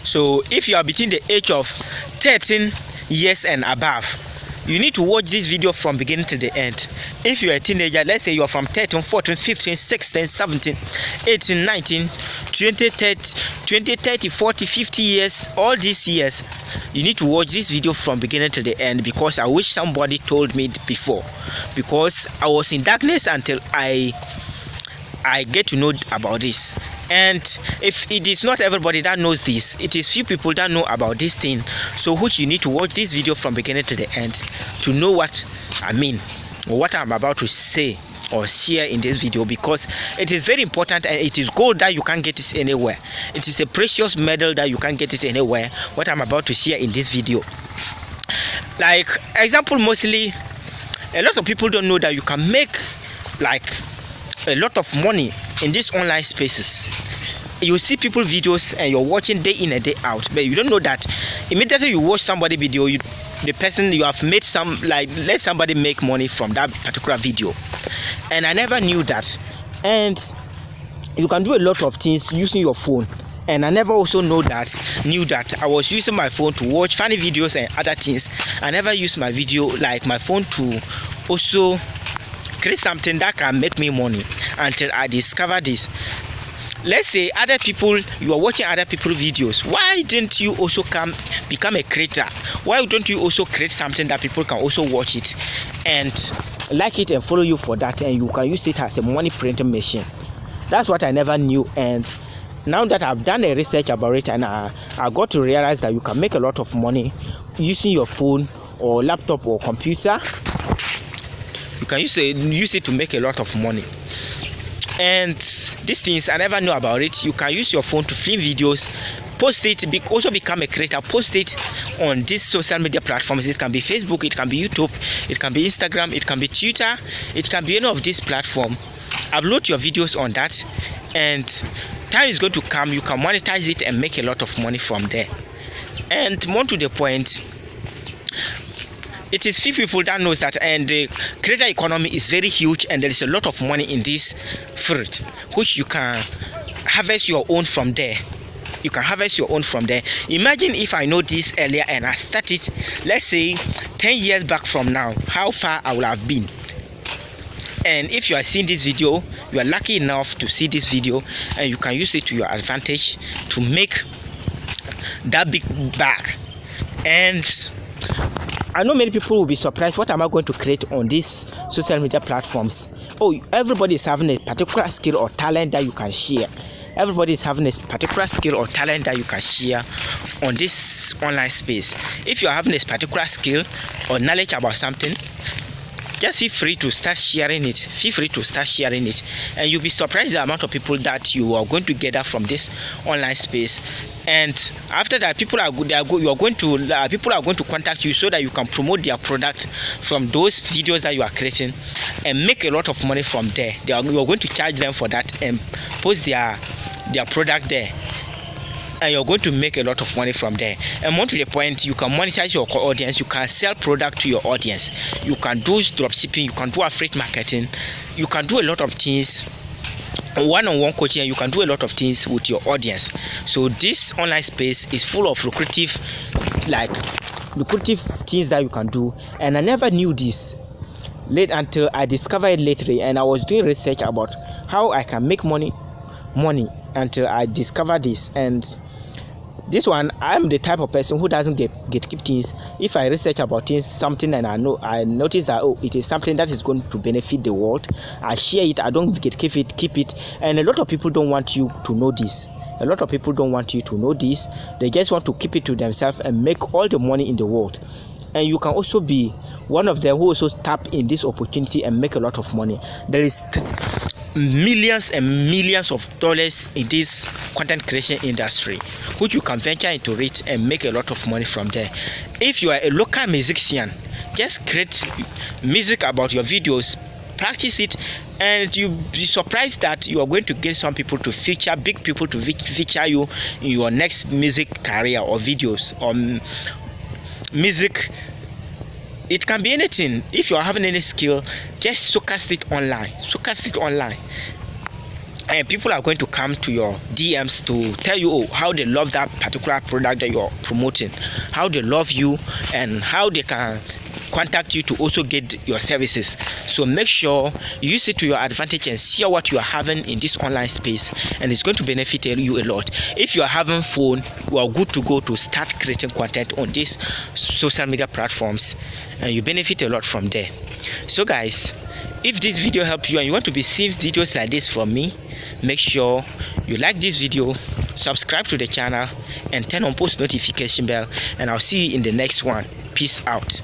So if you are between the age of 13 years and above, you need to watch this video from beginning to the end. If you're a teenager, let's say you're from 13, 14, 15, 16, 17, 18, 19, 20, 30, 40, 50 years, all these years, you need to watch this video from beginning to the end, because I wish somebody told me before, because I was in darkness until I get to know about this. And if it is not everybody that knows this, it is few people that know about this thing, so which you need to watch this video from beginning to the end to know what I mean, or what I'm about to say or share in this video, because it is very important, and it is gold that you can't get it anywhere. It is a precious metal that you can't get it anywhere, what I'm about to share in this video. Like example, mostly a lot of people don't know that you can make like a lot of money in these online spaces. You see people videos and you're watching day in and day out, but you don't know that immediately you watch somebody video, the person you have made some, like, let somebody make money from that particular video. And I never knew that. And you can do a lot of things using your phone, and I never also knew that I was using my phone to watch funny videos and other things. I never used my phone to also create something that can make me money until I discovered this. Let's say other people, you are watching other people's videos. Why didn't you also become a creator? Why don't you also create something that people can also watch it and like it and follow you for that, and you can use it as a money printing machine? That's what I never knew. And now that I've done a research about it, and I got to realize that you can make a lot of money using your phone or laptop or computer. You can use it to make a lot of money. And these things, I never knew about it. You can use your phone to film videos, post it, also become a creator, post it on these social media platforms. It can be Facebook, it can be YouTube, it can be Instagram, it can be Twitter, it can be any of these platforms. Upload your videos on that, and time is going to come, you can monetize it and make a lot of money from there. And more to the point, it is few people that knows that, and the creator economy is very huge, and there is a lot of money in this field, which you can harvest your own from there. You can harvest your own from there. Imagine if I know this earlier and I started, let's say 10 years back from now, how far I would have been. And if you are seeing this video, you are lucky enough to see this video, and you can use it to your advantage to make that big bag. And I know many people will be surprised, what am I going to create on these social media platforms? Oh, everybody is having a particular skill or talent that you can share. Everybody is having a particular skill or talent that you can share on this online space. If you are having a particular skill or knowledge about something, just feel free to start sharing it. Feel free to start sharing it, and you'll be surprised the amount of people that you are going to gather from this online space. And after that, people are going to contact you so that you can promote their product from those videos that you are creating and make a lot of money from there. You are going to charge them for that and post their product there, and you're going to make a lot of money from there. And more to the point, you can monetize your audience. You can sell product to your audience. You can do dropshipping. You can do affiliate marketing. You can do a lot of things, one-on-one coaching, and you can do a lot of things with your audience. So this online space is full of lucrative things that you can do. And I never knew this until I discovered it lately, and I was doing research about how I can make money until I discovered this. And this one, I'm the type of person who doesn't gatekeep things. If I research about something and I notice that it is something that is going to benefit the world, I share it. I don't keep it. And a lot of people don't want you to know this. A lot of people don't want you to know this. They just want to keep it to themselves and make all the money in the world. And you can also be one of them who also tap in this opportunity and make a lot of money. There is millions and millions of dollars in this content creation industry, which you can venture into it and make a lot of money from there. If you are a local musician, just create music about your videos, practice it, and you'll be surprised that you are going to get some people to feature, big people to feature you in your next music career or videos or music. It can be anything. If you are having any skill, just showcase it online. and people are going to come to your DMs to tell you how they love that particular product that you're promoting, how they love you, and how they can contact you to also get your services. So make sure you use it to your advantage and see what you are having in this online space, and it's going to benefit you a lot. If you are having phone, you are good to go to start creating content on these social media platforms, and you benefit a lot from there. So guys, if this video helped you and you want to receive videos like this from me, make sure you like this video, subscribe to the channel, and turn on post notification bell, and I'll see you in the next one. Peace out.